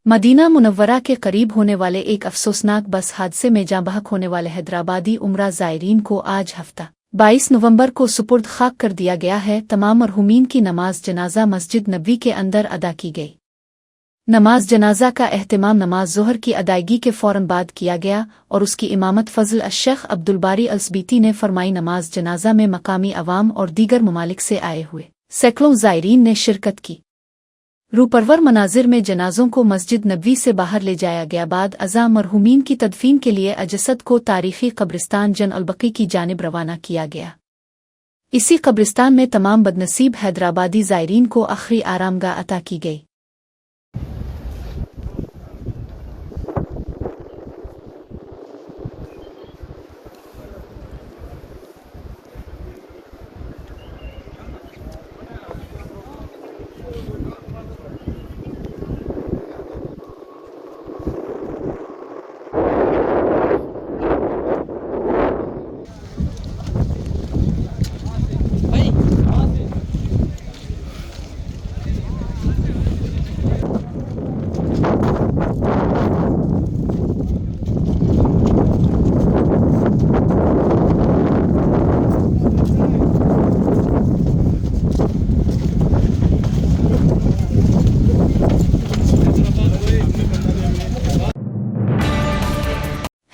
Medina Munawwara के करीब होने वाले एक अफसोसनाक बस हादसे में जाँ बहक होने वाले हैदराबादी उम्रा ज़ायरीन को आज हफ्ता 22 नवंबर को सुपुर्द खाक कर दिया गया है। तमाम मरहूमीन की नमाज जनाजा मस्जिद नबवी के अंदर अदा की गई। नमाज जनाजा का एहतिमाम नमाज ज़ोहर की अदायगी के फ़ौरन बाद किया गया और उसकी इमामत फ़ज़ल अश-शेख अब्दुलबारी अलस्बीती ने फरमाई। नमाज जनाजा में मकामी अवाम और दीगर ममालिक से आए हुए सैकड़ों ज़ायरीन ने शिरकत की। रूपरवर मनाजिर में जनाजों को मस्जिद नबवी से बाहर ले जाया गया। बाद अज़ा मरहूमीन की तदफीन के लिए अजसद को तारीख़ी कब्रिस्तान जन अल-बकी की जानिब रवाना किया गया। इसी कब्रिस्तान में तमाम बदनसीब हैदराबादी ज़ायरीन को आखिरी आरामगाह अता की गई।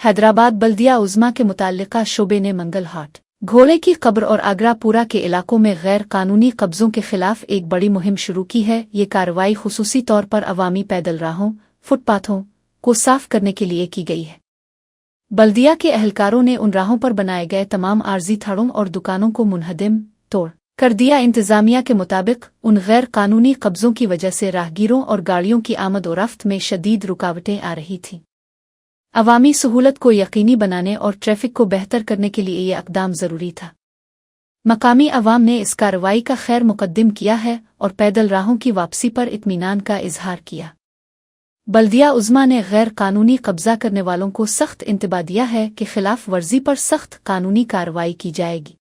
हैदराबाद बल्दिया उज़्मा के मुताल्लिका शोबे ने मंगलहाट, घोड़े की कब्र और आगरापुरा के इलाकों में गैर कानूनी कब्जों के खिलाफ एक बड़ी मुहिम शुरू की है। ये कार्रवाई खुसूसी तौर पर अवामी पैदल राहों, फुटपाथों को साफ करने के लिए की गई है। बल्दिया के अहलकारों ने उन राहों पर बनाए गए तमाम आर्जी थड़ों और दुकानों को मुनहदिम तोड़ कर दिया। इंतजामिया के मुताबिक उन गैर कानूनी कब्जों की वजह से राहगीरों और गाड़ियों की आमद और रफ्त में शदीद रुकावटें आ रही थीं। अवामी सहूलत को यकीनी बनाने और ट्रैफिक को बेहतर करने के लिए ये इक़दाम ज़रूरी था। मकामी अवाम ने इस कार्रवाई का खैर मुक़द्दम किया है और पैदल राहों की वापसी पर इत्मीनान का इजहार किया। बल्दिया उज़्मा ने गैर कानूनी कब्जा करने वालों को सख्त इंतबाह दिया है कि खिलाफ वर्जी पर सख्त कानूनी कार्रवाई की जाएगी।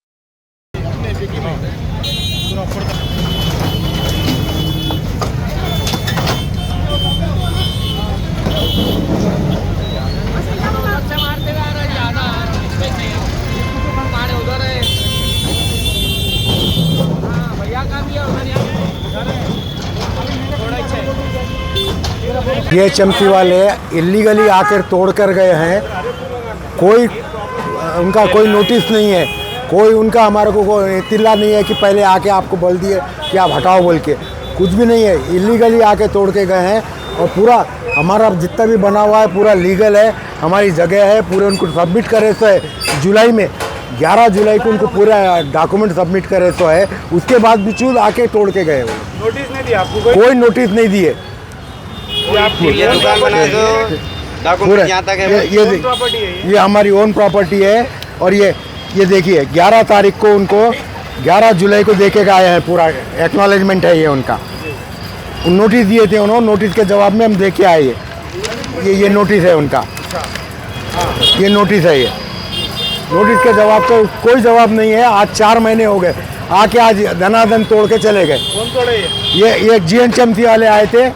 ये चमकी वाले इलीगली आकर तोड़ कर गए हैं। उनका कोई नोटिस नहीं है, कोई उनका हमारे को कोई इत्तला नहीं है कि पहले आके आपको बोल दिए कि आप हटाओ बोल के, कुछ भी नहीं है। इलीगली आके तोड़ के गए हैं और पूरा हमारा जितना भी बना हुआ है पूरा लीगल है, हमारी जगह है। पूरे उनको सबमिट करे तो है जुलाई में, 11 जुलाई को उनको पूरा डॉक्यूमेंट सबमिट करे तो है। उसके बाद भी चूल आके तोड़ के गए। नोटिस नहीं दिया आपको? कोई नोटिस नहीं दिए। ये दुकान बनाए तो डॉक्यूमेंट यहाँ तक है। ये हमारी ओन प्रॉपर्टी है। और ये देखिए 11 तारीख को उनको 11 जुलाई को देके आए हैं, पूरा एक्नॉलेजमेंट है ये उनका। नोटिस दिए थे उन्होंने, नोटिस के जवाब में हम देके आए। ये नोटिस है उनका, ये नोटिस है। ये नोटिस के जवाब तो कोई जवाब नहीं है। आज 4 महीने हो गए, आके आज धनाधन तोड़ के चले गए। कौन तोड़े? ये GN चमती वाले आए थे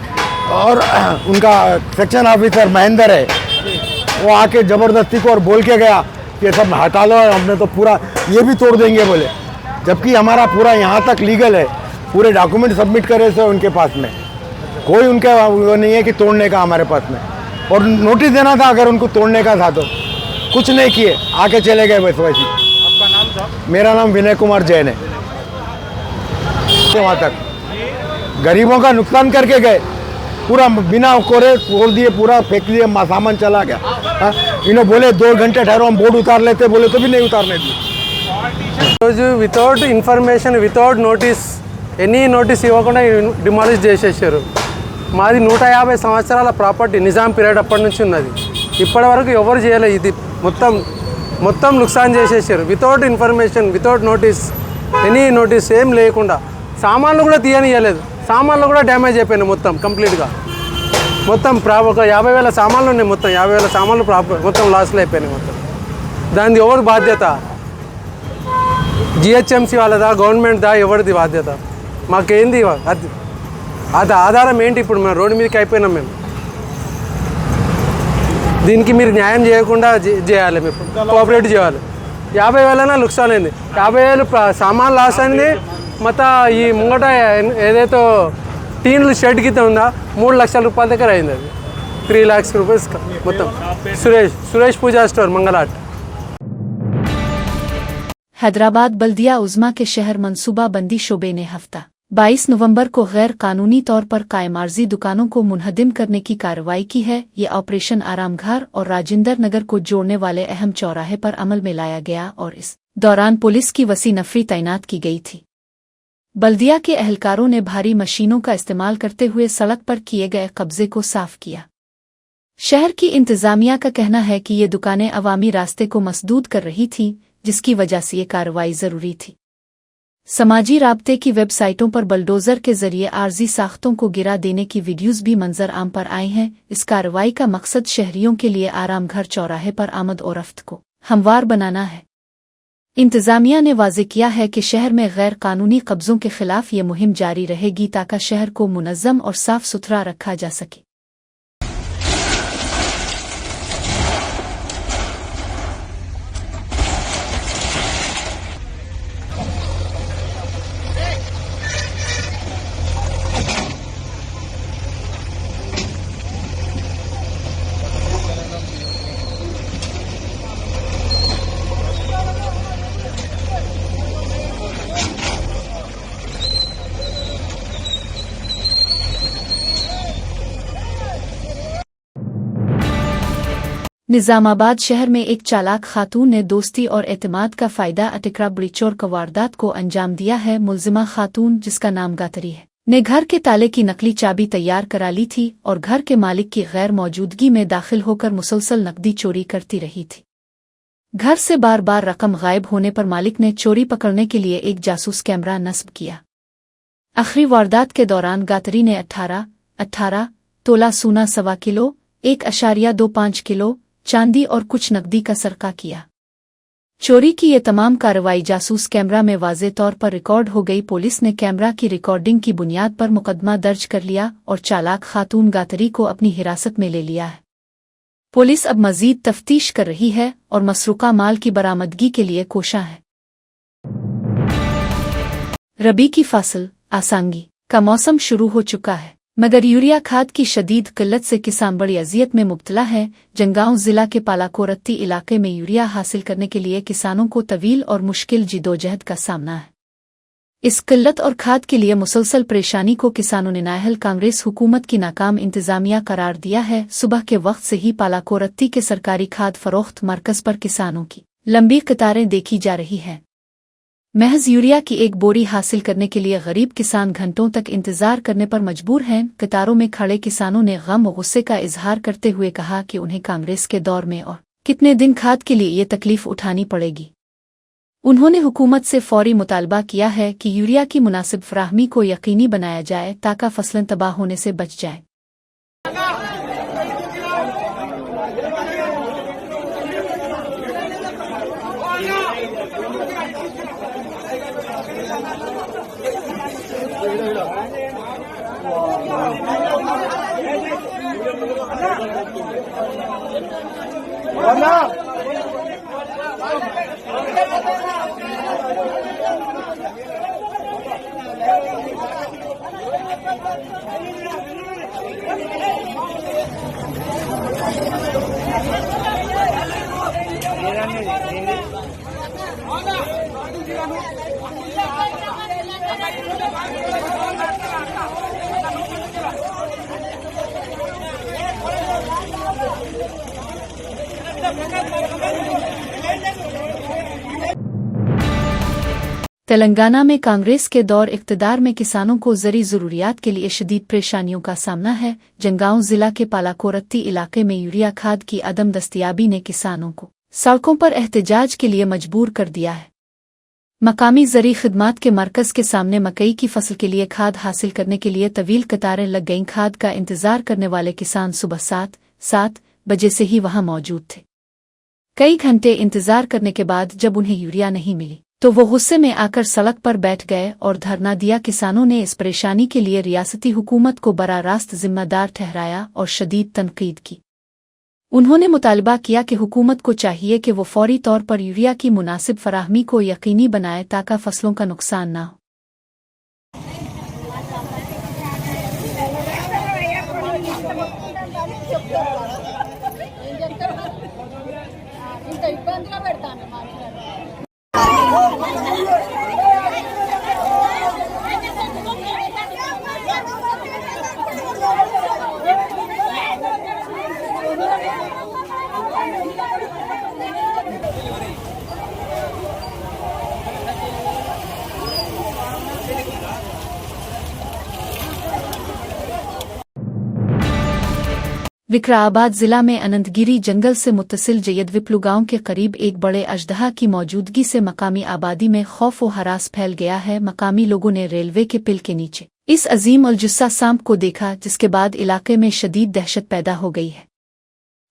और उनका सेक्शन ऑफिसर महेंद्र है, वो आके ज़बरदस्ती को और बोल के गया कि सब हटा लो, हमने तो पूरा ये भी तोड़ देंगे बोले। जबकि हमारा पूरा यहाँ तक लीगल है, पूरे डॉक्यूमेंट सबमिट करे तो उनके पास में कोई उनका वो नहीं है कि तोड़ने का हमारे पास में। और नोटिस देना था अगर उनको तोड़ने का था तो, कुछ नहीं किए, आके चले गए बस वैसे। आपका नाम साहब? मेरा नाम विनय कुमार जैन है। वहाँ तक गरीबों का नुकसान करके गए, पूरा बिना कोरे तोड़ दिए, पूरा फेंक दिए, सामान चला गया। इन्होंने बोले 2 घंटे ठहरो हम बोर्ड उतार लेते, बोले तो भी नहीं उतारने दिए। Without information, without notice, any notice ఇవ్వకుండా డిమాలిష్ చేసేసారు। మాది 150 సంవత్సరాల ప్రాపర్టీ, నిజాం పీరియడ్ అప్పటి నుంచి ఉన్నది, ఇప్పటి వరకు ఎవరు చేయలేదు। ఇది మొత్తం నుక్సాన్ చేసేసారు। Without information, without notice, any notice ఏం లేకుండా సామాన్లు కూడా తీయనియలేదు। సామాన్లు కూడా డ్యామేజ్ అయిపోయినాయి మొత్తం కంప్లీట్గా। మొత్తం ఒక 50,000 సామాన్లు ఉన్నాయి, మొత్తం 50,000 సామాన్లు మొత్తం లాస్లో అయిపోయినాయి మొత్తం। దాని ఎవరు బాధ్యత? GHMC వాళ్ళదా, గవర్నమెంట్దా, ఎవరిది బాధ్యత? మాకేంది అది ఆధారం ఏంటి? ఇప్పుడు మేము రోడ్డు మీదకి అయిపోయినాం మేము। దీనికి మీరు న్యాయం చేయకుండా చేయాలి, మీరు కోఆపరేట్ చేయాలి. 50,000 లుక్సాన్ అయింది. 50,000 సామాన్ లాస్ అయింది. మొత్తం ఈ ముంగట ఏదైతే టీన్లు షెడ్ గిత ఉందా 3 లక్షల రూపాయల దగ్గర అయింది. అది 3 lakhs రూపీస్ మొత్తం. సురేష్ పూజా స్టోర్ मंगलाट. हैदराबाद बल्दिया उज़्मा के शहर मनसूबाबंदी शोबे ने हफ्ता 22 नवंबर को गैर कानूनी तौर पर कायम आर्जी दुकानों को मुनहदिम करने की कार्रवाई की है. ये ऑपरेशन आरामघर और राजेंद्र नगर को जोड़ने वाले अहम चौराहे पर अमल में लाया गया और इस दौरान पुलिस की वसी नफरी तैनात की गई थी. बल्दिया के एहलकारों ने भारी मशीनों का इस्तेमाल करते हुए सड़क पर किए गए कब्जे को साफ किया. शहर की इंतजामिया का कहना है कि ये दुकानें अवामी रास्ते को मसदूद कर रही थीं, जिसकी वजह से ये कार्रवाई जरूरी थी. समाजी राब्ते की वेबसाइटों पर बलडोजर के जरिए आर्जी साख्तों को गिरा देने की वीडियोस भी मंजर आम पर आए हैं. इस कार्रवाई का मकसद शहरियों के लिए आरामघर चौराहे पर आमद और रफ्त को हमवार बनाना है. इंतजामिया ने वाज़े किया है कि शहर में गैर कानूनी कब्जों के खिलाफ ये मुहिम जारी रहेगी ताकि शहर को मुनज़्ज़म और साफ सुथरा रखा जा सके. निजामाबाद शहर में एक चालाक खातून ने दोस्ती और एतमाद का फ़ायदा अटकरा बड़ी चोर का वारदात को अंजाम दिया है. मुल्जिमा खातून, जिसका नाम गातरी है, ने घर के ताले की नकली चाबी तैयार करा ली थी और घर के मालिक की गैर मौजूदगी में दाखिल होकर मुसलसल नकदी चोरी करती रही थी. घर से बार बार रकम गायब होने पर मालिक ने चोरी पकड़ने के लिए एक जासूस कैमरा नस्ब किया. आखिरी वारदात के दौरान गातरी ने 18 तोला सोना 1.25 किलो, 1.25 किलो चांदी और कुछ नकदी का सरका किया. चोरी की ये तमाम कार्रवाई जासूस कैमरा में वाज़े तौर पर रिकॉर्ड हो गई. पुलिस ने कैमरा की रिकॉर्डिंग की बुनियाद पर मुकदमा दर्ज कर लिया और चालाक खातून गातरी को अपनी हिरासत में ले लिया है. पुलिस अब मजीद तफ्तीश कर रही है और मसरूका माल की बरामदगी के लिए कोशा है. रबी की फसल आसांगी का मौसम शुरू हो चुका है, मगर यूरिया खाद की शदीद किल्लत से किसान बड़ी अजियत में मुब्तला है. जंगांव जिला के पालाकोरत्ती इलाके में यूरिया हासिल करने के लिए किसानों को तवील और मुश्किल जिदोजहद का सामना है. इस किल्लत और खाद के लिए मुसलसल परेशानी को किसानों ने नाअहल कांग्रेस हुकूमत की नाकाम इंतजामिया करार दिया है. सुबह के वक्त से ही पालाकोरत्ती के सरकारी खाद फरोख्त मरकज पर किसानों की लंबी कतारें देखी जा रही हैं. महज यूरिया की एक बोरी हासिल करने के लिए गरीब किसान घंटों तक इंतजार करने पर मजबूर हैं. कतारों में खड़े किसानों ने गम और गुस्से का इजहार करते हुए कहा कि उन्हें कांग्रेस के दौर में और कितने दिन खाद के लिए ये तकलीफ उठानी पड़ेगी. उन्होंने हुकूमत से फौरी मुतालबा किया है कि यूरिया की मुनासिब फराहमी को यकीनी बनाया जाए ताकि फसलें तबाह होने से बच जाएं. तेलंगाना में कांग्रेस के दौर इख्तिदार में किसानों को ज़रूरी ज़रूरियात के लिए शदीद परेशानियों का सामना है. जंगांव जिला के पालाकोरत्ती इलाके में यूरिया खाद की अदम दस्तयाबी ने किसानों को सड़कों पर एहतजाज के लिए मजबूर कर दिया है. मकामी ज़री खिदमात के मरकज़ के सामने मकई की फसल के लिए खाद हासिल करने के लिए तवील कतारें लग गईं. खाद का इंतज़ार करने वाले किसान सुबह 7 बजे से ही वहां मौजूद थे. कई घंटे इंतज़ार करने के बाद जब उन्हें यूरिया नहीं मिली तो वो गुस्से में आकर सड़क पर बैठ गए और धरना दिया. किसानों ने इस परेशानी के लिए रियासती हुकूमत को बराह रास्त जिम्मेदार ठहराया और शदीद तनकीद की. उन्होंने मुतालबा किया कि हुकूमत को चाहिए कि वो फौरी तौर पर यूरिया की मुनासिब फराहमी को यकीनी बनाए ताकि फसलों का नुकसान न हो। विकाराबाद जिला में अनंतगिरी जंगल से मुत्तसिल जयदविप्लू गांव के करीब एक बड़े अजदहा की मौजूदगी से मकामी आबादी में खौफ व हरास फैल गया है। मकामी लोगों ने रेलवे के पिल के नीचे इस अजीम और जुस्सा सांप को देखा, जिसके बाद इलाके में शदीद दहशत पैदा हो गई है।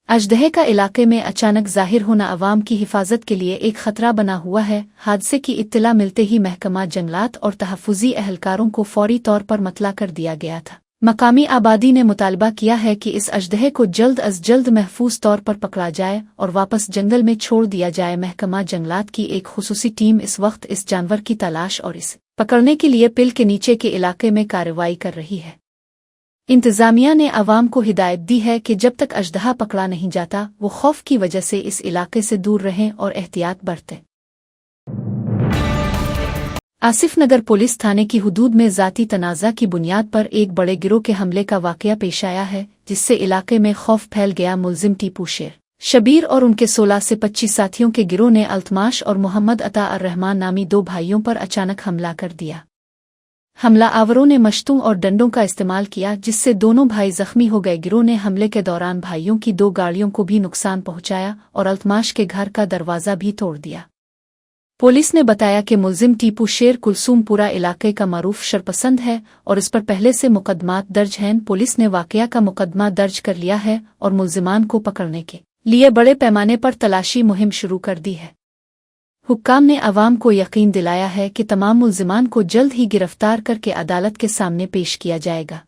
अजदहे का इलाके में अचानक जाहिर होना अवाम की हिफाजत के लिए एक खतरा बना हुआ है। हादसे की इत्तला मिलते ही महकमा जंगलात और तहफ़्फ़ुज़ी एहलकारों को फौरी तौर पर मतला कर दिया गया था। मकामी आबादी ने मुतालबा किया है कि इस अजदहे को जल्द अज जल्द महफूज तौर पर पकड़ा जाए और वापस जंगल में छोड़ दिया जाए। महकमा जंगलात की एक खुसूसी टीम इस वक्त इस जानवर की तलाश और इसे पकड़ने के लिए पिल के नीचे के इलाके में कार्रवाई कर रही है। इंतजामिया ने आवाम को हिदायत दी है कि जब तक अजदहा पकड़ा नहीं जाता वो खौफ की वजह से इस इलाके से दूर रहें और एहतियात बरतें। आसिफ नगर पुलिस थाने की हुदूद में ज़ाती तनाज़ा की बुनियाद पर एक बड़े गिरोह के हमले का वाक़या पेश आया है, जिससे इलाके में खौफ फैल गया। मुल्जिम टीपू शेर शबीर और उनके 16 से 25 साथियों के गिरोह ने अल्तमाश और मोहम्मद अता अर्रहमान नामी 2 भाइयों पर अचानक हमला कर दिया। हमलावरों ने मश्तों और डंडों का इस्तेमाल किया, जिससे दोनों भाई जख्मी हो गए। गिरोह ने हमले के दौरान भाइयों की 2 गाड़ियों को भी नुकसान पहुंचाया और अल्तमाश के घर का दरवाज़ा भी तोड़ दिया। पुलिस ने बताया कि मुल्जिम टीपू शेर कुलसूमपुरा इलाके का मारूफ शरपसंद है और इस पर पहले से मुकदमात दर्ज हैं। पुलिस ने वाक़या का मुकदमा दर्ज कर लिया है और मुल्जिमान को पकड़ने के लिए बड़े पैमाने पर तलाशी मुहिम शुरू कर दी है। हुक्काम ने अवाम को यकीन दिलाया है कि तमाम मुल्जिमान को जल्द ही गिरफ्तार करके अदालत के सामने पेश किया जाएगा।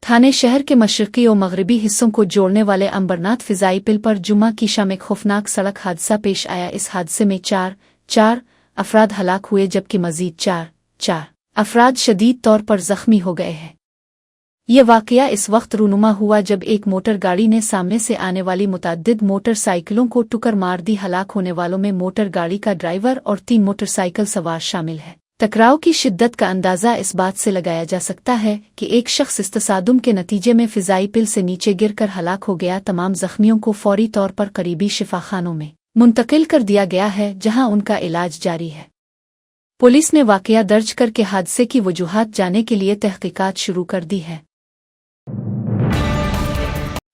थाने शहर के मशरक़ी और मगरबी हिस्सों को जोड़ने वाले अंबरनाथ फ़िज़ाई पुल पर जुम्मा की शाम एक खौफनाक सड़क हादसा पेश आया। इस हादसे में 4 अफराद हलाक हुए, जबकि मज़ीद 4 अफराद शदीद तौर पर ज़ख्मी हो गए हैं। ये वाक़या इस वक्त रूनुमा हुआ जब एक मोटर गाड़ी ने सामने से आने वाली मुतअद्दिद मोटरसाइकिलों को टक्कर मार दी। हलाक होने वालों में मोटर गाड़ी का ड्राइवर और 3 मोटरसाइकिल सवार शामिल है। टकराव की शिद्दत का अंदाज़ा इस बात से लगाया जा सकता है कि एक शख्स इस तसादुम के नतीजे में फ़िज़ाई पुल से नीचे गिरकर हलाक हो गया। तमाम ज़ख्मियों को फौरी तौर पर करीबी शिफाखानों में मुंतकिल कर दिया गया है, जहां उनका इलाज जारी है। पुलिस ने वाक़या दर्ज करके हादसे की वजूहात जानने के लिए तहक़ीक़ात शुरू कर दी है।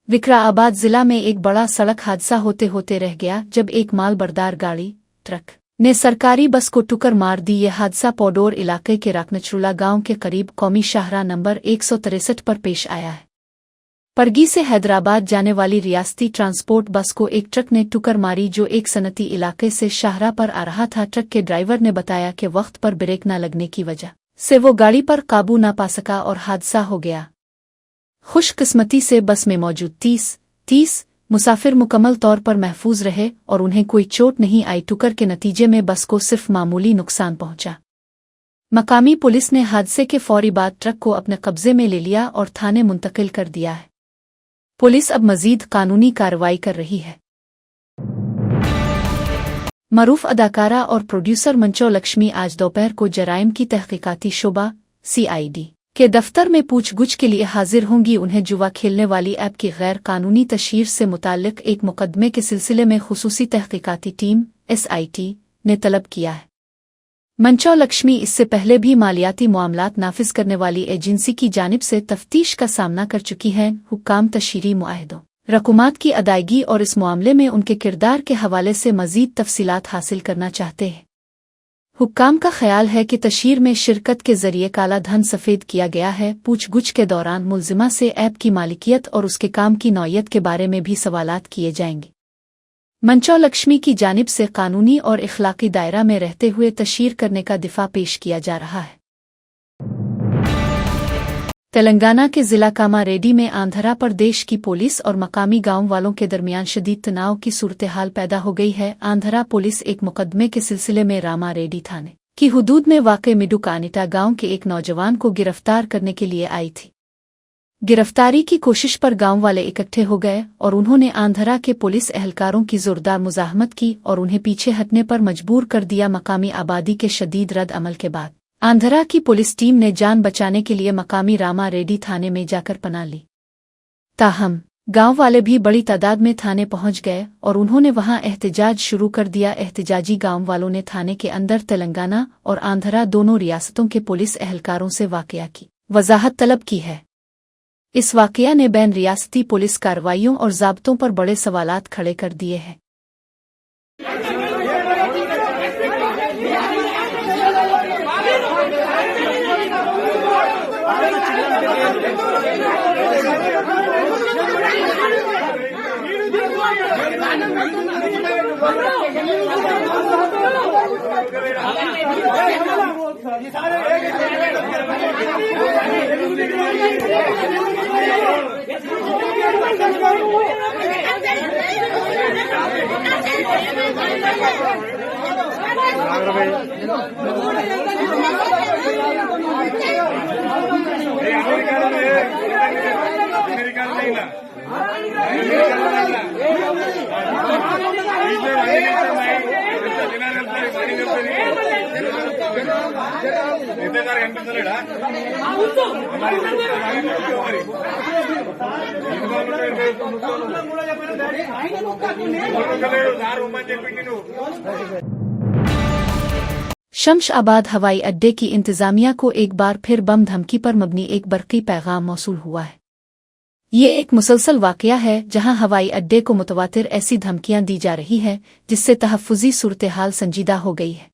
विकाराबाद जिला में एक बड़ा सड़क हादसा होते होते रह गया जब एक माल बरदार गाड़ी ट्रक ने सरकारी बस को टक्कर मार दी। यह हादसा पौडोर इलाके के राकनचरूला गांव के करीब कौमी शाहराह नंबर 163 पर पेश आया है। परगी से हैदराबाद जाने वाली रियासती ट्रांसपोर्ट बस को एक ट्रक ने टक्कर मारी जो एक सनती इलाके से शाहराह पर आ रहा था। ट्रक के ड्राइवर ने बताया कि वक्त पर ब्रेक न लगने की वजह से वो गाड़ी पर काबू न पा सका और हादसा हो गया। खुशकिस्मती से बस में मौजूद 30 मुसाफिर मुकम्मल तौर पर महफूज रहे और उन्हें कोई चोट नहीं आई। टक्कर के नतीजे में बस को सिर्फ मामूली नुकसान पहुंचा। मकामी पुलिस ने हादसे के फौरी बाद ट्रक को अपने कब्जे में ले लिया और थाने मुंतकिल कर दिया है। पुलिस अब मजीद कानूनी कार्रवाई कर रही है। मरूफ अदाकारा और प्रोड्यूसर मंचो लक्ष्मी आज दोपहर को जराइम की तहकीकाती शोबा CID के दफ्तर में पूछगछ के लिए हाजिर होंगी। उन्हें जुआ खेलने वाली ऐप की गैर कानूनी तशहीर से मुताल्लिक एक मुकदमे के सिलसिले में खुसूसी तहकीकाती टीम SIT ने तलब किया है। मंचो लक्ष्मी इससे पहले भी मालियाती मामलात नाफिज करने वाली एजेंसी की जानिब से तफ्तीश का सामना कर चुकी हैं। हुक्काम तशहीरी मुआहदों, रकूमात की अदायगी और इस मामले में उनके किरदार के हवाले से मजीद तफसीलात हासिल करना चाहते हैं। हुक्काम का ख्याल है कि तशहीर में शिरकत के जरिए काला धन सफ़ेद किया गया है। पूछगछ के दौरान मुलजिमा से ऐप की मालिकियत और उसके काम की नौयत के बारे में भी सवालात किए जाएंगे। मंचो लक्ष्मी की जानिब से कानूनी और इखलाकी दायरा में रहते हुए तशहीर करने का दिफा पेश किया जा रहा है। तेलंगाना के जिला कामारेड्डी में आंध्रा प्रदेश की पुलिस और मकामी गांव वालों के दरमियान शदीद तनाव की सूरत हाल पैदा हो गई है। आंध्रा पुलिस एक मुकदमे के सिलसिले में रामारेड्डी थाने की हुदूद में वाक़े मिडुकानिटा गांव के एक नौजवान को गिरफ्तार करने के लिए आई थी। गिरफ्तारी की कोशिश पर गांव वाले इकट्ठे हो गए और उन्होंने आंध्रा के पुलिस एहलकारों की जोरदार मुज़ाहमत की और उन्हें पीछे हटने पर मजबूर कर दिया। मकामी आबादी के शदीद रद्द अमल के बाद आंध्रा की पुलिस टीम ने जान बचाने के लिए मकामी रामारेड्डी थाने में जाकर पनाह ली। ताहम गांव वाले भी बड़ी तादाद में थाने पहुंच गए और उन्होंने वहां एहतजाज शुरू कर दिया। एहतजाजी गांव वालों ने थाने के अंदर तेलंगाना और आंध्रा दोनों रियासतों के पुलिस एहलकारों से वाकया की वजाहत तलब की है। इस वाकया ने बैन रियासती पुलिस कार्रवाइयों और ज़ाब्तों पर बड़े सवालात खड़े कर दिए हैं। शमशाबाद हवाई अड्डे की इंतजामिया को एक बार फिर बम धमकी पर मबनी एक बरकी पैगाम मौसूल हुआ है। ये एक मुसलसल वाकया है जहां हवाई अड्डे को मुतवातिर ऐसी धमकियां दी जा रही है जिससे तहफ़्फ़ुज़ी सूरत हाल संजीदा हो गई है।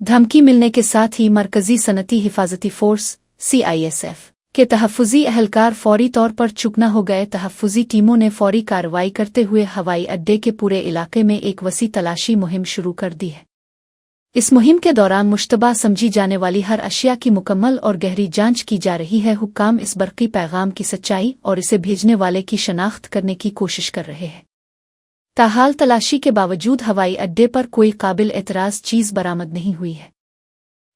धमकी मिलने के साथ ही मरकज़ी सनती हिफाजती फोर्स CISF के तहफ़्फ़ुज़ी एहलकार फौरी तौर पर चुकना हो गए। तहफ़्फ़ुज़ी टीमों ने फौरी कार्रवाई करते हुए हवाई अड्डे के पूरे इलाके में एक वसी तलाशी मुहिम शुरू कर दी है। इस मुहिम के दौरान मुश्तबा समझी जाने वाली हर अशिया की मुकम्मल और गहरी जांच की जा रही है। हुक्काम इस बरकी पैगाम की सच्चाई और इसे भेजने वाले की शनाख्त करने की कोशिश कर रहे हैं। ताहाल तलाशी के बावजूद हवाई अड्डे पर कोई काबिल एतराज़ चीज़ बरामद नहीं हुई है।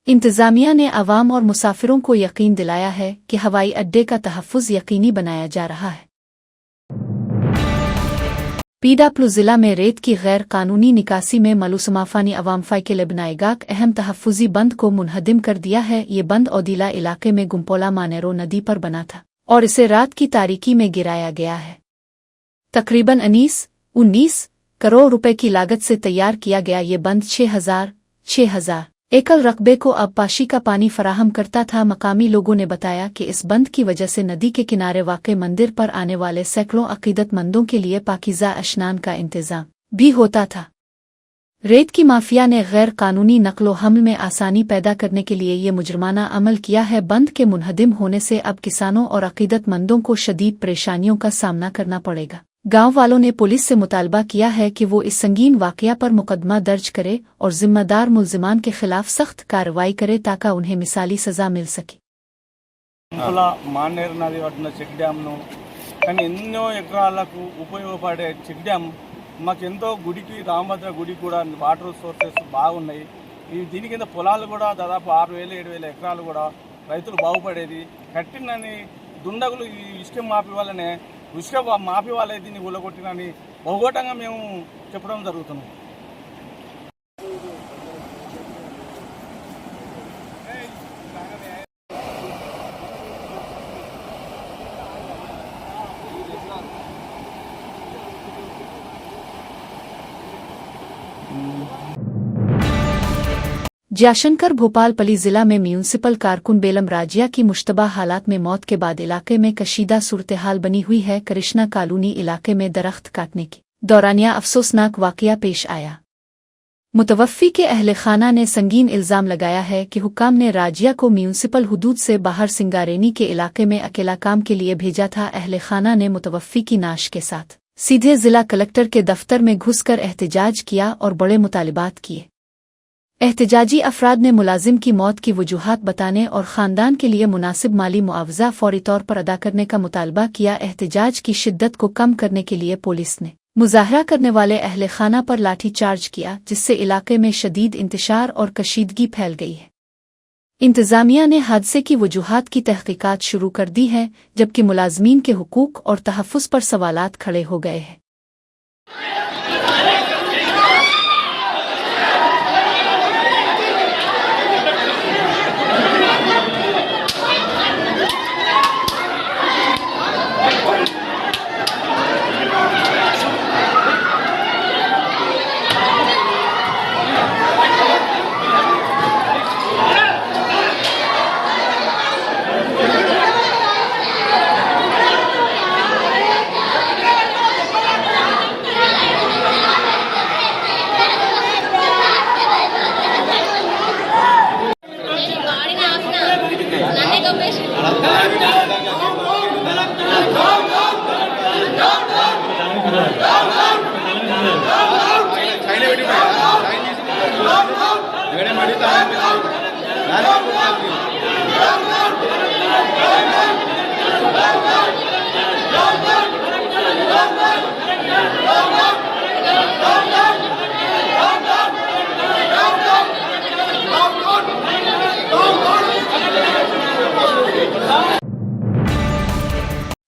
इंतज़ामिया ने आवाम और मुसाफिरों को यकीन दिलाया है कि हवाई अड्डे का तहफ़्फ़ुज़ यकीनी बनाया जा रहा है। पीडाप्लू जिला में रेत की गैर कानूनी निकासी में मलूसमाफानी अवामफाई के लिए बनाए गया अहम तहफ़्फ़ुज़ी बंद को मुनहदिम कर दिया है। ये बंद ओदीला इलाके में गुम्पोला मानेरो नदी पर बना था और इसे रात की तारीकी में गिराया गया है। तकरीबन 19 करोड़ रुपए की लागत से तैयार किया गया ये बंद 6,000 एकड़ रकबे को आबपाशी का पानी फराहम करता था। मकामी लोगों ने बताया कि इस बंद की वजह से नदी के किनारे वाक़े मंदिर पर आने वाले सैकड़ों अक़ीदतमंदों के लिए पाकीज़ा अशनान का इंतज़ाम भी होता था। रेत की माफिया ने गैर कानूनी नक़्लो हमल में आसानी पैदा करने के लिए ये मुजरमाना अमल किया है। बंद के मुनहदिम होने से अब किसानों और अक़ीदतमंदों को शदीद परेशानियों का सामना करना पड़ेगा। गांव वालों ने पुलिस से मुतालबा किया है कि वो इस संगीन वाकया पर मुकदमा दर्ज करे और जिम्मेदार मुल्जिमान के खिलाफ सख्त कार्रवाई करे ताकि उन्हें मिसाली सजा मिल सके। मानेर नदी ఒడ్డున చెక్ డ్యామ్ను కానీ ఎన్నో ఎకరాలకు ఉపయోగపడే చెక్ డ్యామ్ మాకెంతో గుడికి రామభద్ర గుడికి కూడా వాటర్ సోర్సెస్ బాగున్నాయి. దీని కింద పొలాలు కూడా దాదాపు 6,000-7,000 ఎకరాలు కూడా రైతులు బాగుపడేది. కట్టినని దుండగులు ఈ ఇసుక మాపి వాళ్ళనే ఇసుక మాపి వాళ్ళే దీన్ని ఊళ్ళగొట్టినని బహుఘోటంగా మేము చెప్పడం జరుగుతున్నాం. जयशंकर भोपालपल्ली जिला में म्यूनिसिपल कारकुन बेलम राजिया की मुश्तबा हालात में मौत के बाद इलाके में कशीदा सूरत-ए-हाल बनी हुई है। कृष्णा कॉलोनी इलाके में दरख्त काटने के दौरानिया अफसोसनाक वाकया पेश आया। मुतवफ़्फ़ी के अहले खाना ने संगीन इल्ज़ाम लगाया है कि हुक्काम ने राजिया को म्यूनिसिपल हुदूद से बाहर सिंगारेनी के इलाके में अकेला काम के लिए भेजा था। अहले खाना ने मुतवफ़्फ़ी की नाश के साथ सीधे जिला कलेक्टर के दफ्तर में घुसकर एहतजाज किया और बड़े मुतालिबात किए। एहतजाजी अफराद ने मुलाजिम की मौत की वजूहात बताने और ख़ानदान के लिए मुनासिब माली मुआवजा फौरी तौर पर अदा करने का मुतालबा किया। एहतजाज की शिद्दत को कम करने के लिए पुलिस ने मुजाहरा करने वाले अहले खाना पर लाठी चार्ज किया, जिससे इलाके में शदीद इंतशार और कशीदगी फैल गई है। इंतज़ामिया ने हादसे की वजूहात की तहकीकात शुरू कर दी है, जबकि मुलाजमीन के हुकूक और तहफ़्फ़ुज़ पर सवालात खड़े हो गए हैं।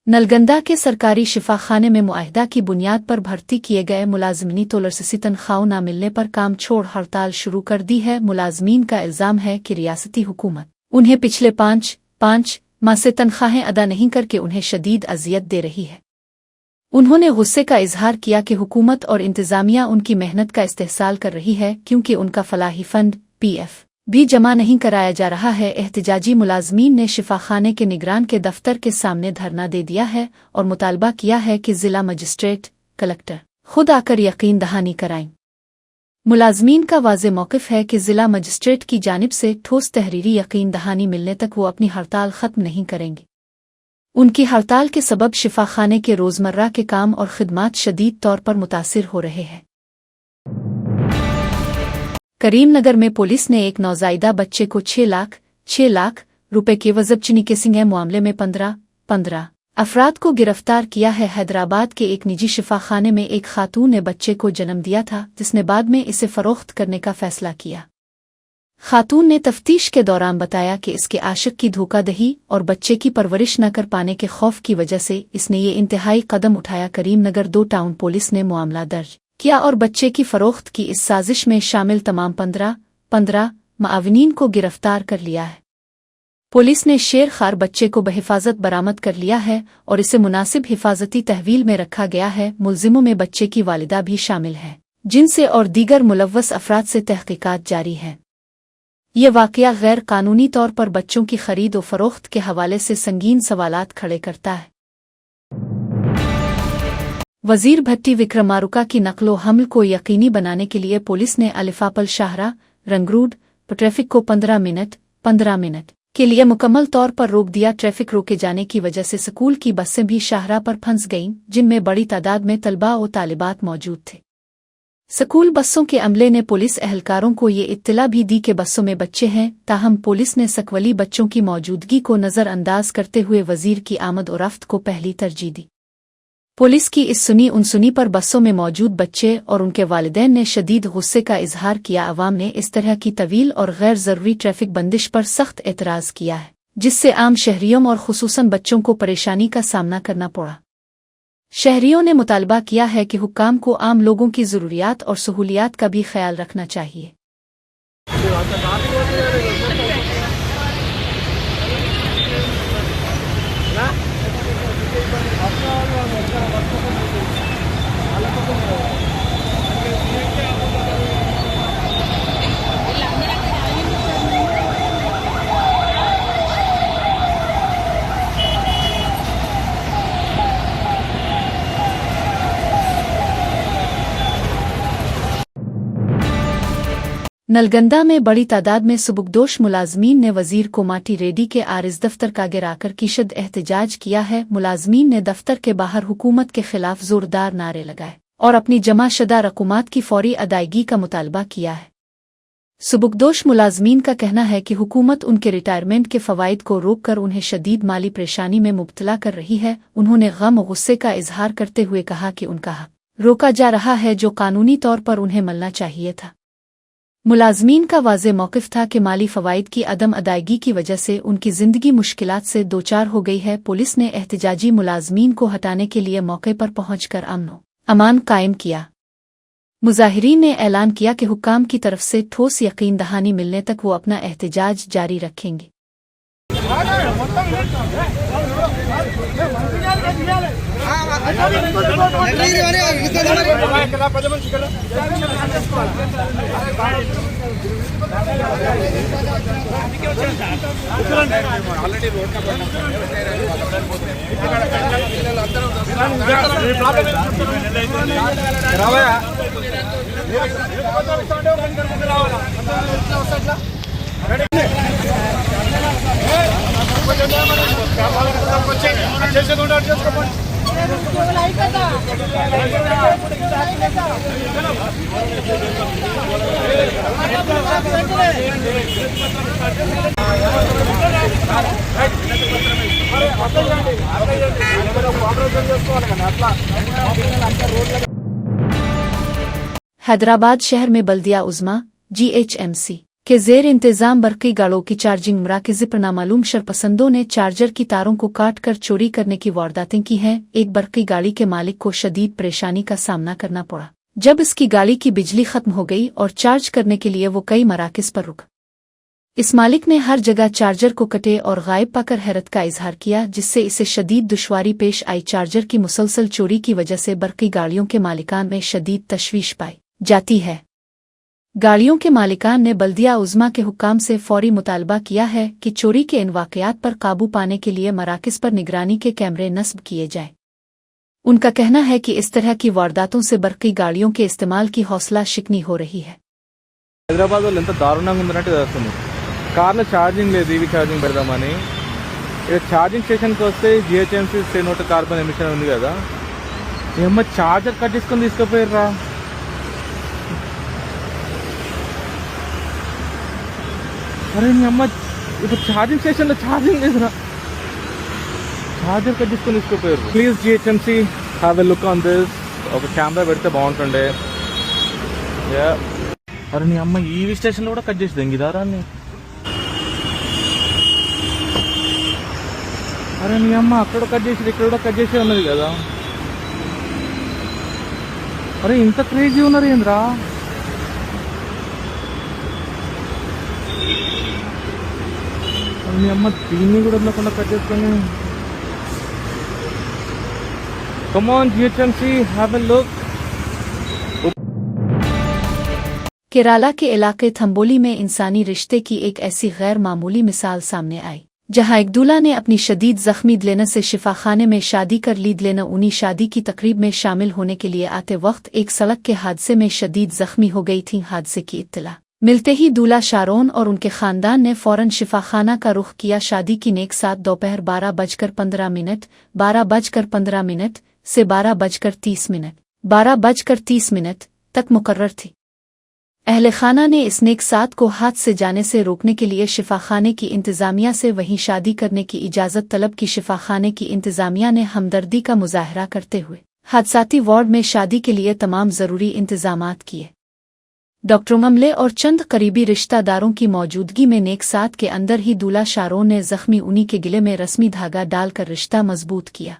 नलगंदा के सरकारी शिफाखाने में मुआहदा की बुनियाद पर भर्ती किए गए मुलाजमीन तोलरसी तनख्वाह न मिलने पर काम छोड़ हड़ताल शुरू कर दी है। मुलाजमीन का इल्ज़ाम है कि रियासती हुकूमत उन्हें पिछले पाँच माह से तनख्वाहें अदा नहीं करके उन्हें शदीद अजियत दे रही है। उन्होंने गुस्से का इजहार किया कि हुकूमत और इंतज़ामिया उनकी मेहनत का इस्तेहसाल कर रही है, क्योंकि उनका फलाही फंड PF भी जमा नहीं कराया जा रहा है। एहतजाजी मुलाजमीन ने शिफाखाने के निगरान के दफ्तर के सामने धरना दे दिया है और मुतालबा किया है कि जिला मजिस्ट्रेट कलेक्टर खुद आकर यकीन दहानी कराएं। मुलाजमीन का वाज़े मौक़िफ़ है कि जिला मजिस्ट्रेट की जानिब से ठोस तहरीरी यकीन दहानी मिलने तक वो अपनी हड़ताल ख़त्म नहीं करेंगे। उनकी हड़ताल के सबब शिफाखाने के रोज़मर्रा के काम और खिदमात शदीद तौर पर मुतासिर हो रहे हैं। करीमनगर में पुलिस ने एक नौज़ायदा बच्चे को 6 लाख रुपए के वज़ब केसिंग मामले में 15 अफराद को गिरफ्तार किया है। हैदराबाद के एक निजी शिफाखाने में एक खातून ने बच्चे को जन्म दिया था, जिसने बाद में इसे फ़रोख्त करने का फ़ैसला किया। खातून ने तफ्तीश के दौरान बताया कि इसके आशिक की धोखाधही और बच्चे की परवरिश न कर पाने के खौफ की वजह से इसने ये इंतहाई कदम उठाया। करीमनगर 2 टाउन पुलिस ने मामला दर्ज किया और बच्चे की फ़रोख्त की इस साजिश में शामिल तमाम 15 मुआविनीन को गिरफ्तार कर लिया है। पुलिस ने शेर खार बच्चे को बहिफाजत बरामद कर लिया है और इसे मुनासिब हिफाजती तहवील में रखा गया है। मुल्जिमों में बच्चे की वालिदा भी शामिल है, जिनसे और दीगर मुलव्वस अफराद से तहकीकात जारी है। ये वाक़या गैर कानूनी तौर पर बच्चों की खरीद और फरोख्त के हवाले से संगीन सवालात खड़े करता है। वज़ीर भट्टी विक्रमारुका की नकलो हमल को यकीनी बनाने के लिए पुलिस ने अलिफापल शाहरा रंगरूड पर ट्रैफिक को 15 मिनट के लिए मुकम्मल तौर पर रोक दिया। ट्रैफिक रोके जाने की वजह से स्कूल की बसें भी शाहरा पर फंस गईं, जिनमें बड़ी तादाद में तलबा और तालिबात मौजूद थे। स्कूल बसों के अमले ने पुलिस एहलकारों को ये इत्तला भी दी कि बसों में बच्चे हैं, ताहम पुलिस ने सकवली बच्चों की मौजूदगी को नज़रअंदाज करते हुए वज़ीर की आमद और रफ्त को पहली तरजीह दी। पुलिस की इस सुनी अनसुनी पर बसों में मौजूद बच्चे और उनके वालिदैन ने शदीद गुस्से का इजहार किया। अवाम ने इस तरह की तवील और गैर ज़रूरी ट्रैफिक बंदिश पर सख्त एतराज़ किया है, जिससे आम शहरियों और खुसूसन बच्चों को परेशानी का सामना करना पड़ा। शहरियों ने मुतालबा किया है कि हुक्काम को आम लोगों की ज़रूरियात और सहूलियात का भी ख्याल रखना चाहिए। नलगंदा में बड़ी तादाद में सुबुकदोश मुलाजमीन ने वजीर कोमाटी रेड्डी के आरिज़ दफ्तर का गिराकर कीशद एहतजाज किया है। मुलाजमीन ने दफ्तर के बाहर हुकूमत के खिलाफ जोरदार नारे लगाए और अपनी जमा शुदा रकूमात की फौरी अदायगी का मुतालबा किया है। सुबुकदोश मुलाजमीन का कहना है कि हुकूमत उनके रिटायरमेंट के फ़वाइद को रोककर उन्हें शदीद माली परेशानी में मुब्तला कर रही है। उन्होंने गम और गुस्से का इजहार करते हुए कहा कि उनका हक रोका जा रहा है, जो कानूनी तौर पर उन्हें मिलना चाहिए था। मुलाजमीन का वाज़े मौक़िफ़ था कि माली फ़वाइद की अदम अदायगी की वजह से उनकी ज़िंदगी मुश्किलात से दो चार हो गई है। पुलिस ने एहतजाजी मुलाजमीन को हटाने के लिए मौके पर पहुंचकर अमान कायम किया। मुजाहिरीन ने ऐलान किया कि हुक्काम की तरफ से ठोस यकीन दहानी मिलने तक वो अपना एहतजाज जारी रखेंगे। हैदराबाद शहर में बल्दिया उज़्मा GHMC के ज़ेर इंतज़ाम बरक़ी गाड़ों की चार्जिंग मराकज़ पर नामालूम शरपसंदों ने चार्जर की तारों को काट कर चोरी करने की वारदातें की हैं। एक बरक़ी गाड़ी के मालिक को शदीद परेशानी का सामना करना पड़ा जब इसकी गाड़ी की बिजली खत्म हो गई और चार्ज करने के लिए वो कई मराकज़ पर रुका। इस मालिक ने हर जगह चार्जर को कटे और गायब पाकर हैरत का इजहार किया, जिससे इसे शदीद दुश्वारी पेश आई। चार्जर की मुसलसल चोरी की वजह से बरक़ी गाड़ियों के मालिकान में शदीद तशवीश पाई जाती है। गाड़ियों के मालिकान ने बल्दिया उज़्मा के हुक्काम से फौरी मुतालबा किया है कि चोरी के इन वाक़यात पर काबू पाने के लिए मराकज़ पर निगरानी के कैमरे नस्ब किए जाएं। उनका कहना है कि इस तरह की वारदातों से बरक़ी गाड़ियों के इस्तेमाल की हौसला शिकनी हो रही है। హైదరాబాద్ వాళ్ళు ఎంత దారుణంగా ఉందన్నట్టు తెలుస్తుంది. కార్లో ఛార్జింగ్ లేదు, ఈవీ ఛార్జింగ్ పెడదామని. ఇక ఛార్జింగ్ స్టేషన్కి వస్తే GHMC C1 కార్బన్ ఎమిషన్ ఉంది కదా, ఏమో ఛార్జర్ కట్ చేసుకొని తీసుకుపోయారా. అరే మీ అమ్మ, ఇప్పుడు ఛార్జింగ్ స్టేషన్లో ఛార్జింగ్ లేదురా, ఛార్జర్ కట్ చేసుకొని తీసుకుపోయారు. Please GHMC have a look on this. ఒక కెమెరా పెడితే బాగుంటుండే. అరే నీ అమ్మ, ఈవీ స్టేషన్లో కూడా కట్ చేసి దెంగిదారాన్ని. అరే నీ అమ్మ, అక్కడ కట్ చేసి ఇక్కడ కూడా కట్ చేసి ఉన్నది కదా. అరే ఇంత క్రేజీ ఉన్నారు ఏంద్రా. మీ అమ్మ, దీన్ని కూడా వదలకుండా కట్ చేసుకొని. Come on GHMC, have a look. Kerala के इलाके थंबोली में इंसानी रिश्ते की एक ऐसी गैर मामूली मिसाल सामने आई, जहां एक दूल्हा ने अपनी शदीद जख्मी दुल्हन से शिफाखाने में शादी कर ली। दुल्हन उन्हीं शादी की तकरीब में शामिल होने के लिए आते वक्त एक सड़क के हादसे में शदीद जख्मी हो गई थी। हादसे की इत्तला मिलते ही दूल्हा शारोन और उनके खानदान ने फौरन शिफाखाना का रुख किया। शादी की नेक सात दोपहर 12:15 12:15 से 12:30 12:30 तक मुकर्रर थी। अहले खाना ने इस नेक साथ को हाथ से जाने से रोकने के लिए शिफाखाने की इंतजामिया से वहीं शादी करने की इजाज़त तलब की। शिफाखाने की इंतजामिया ने हमदर्दी का मुजाहरा करते हुए हादसाती वार्ड में शादी के लिए तमाम ज़रूरी इंतजामात किए। डॉक्टर ममले और चंद करीबी रिश्तेदारों की मौजूदगी में नेक साथ के अंदर ही दूल्हा शारोन ने जख्मी उन्हीं के गिले में रस्मी धागा डालकर रिश्ता मजबूत किया।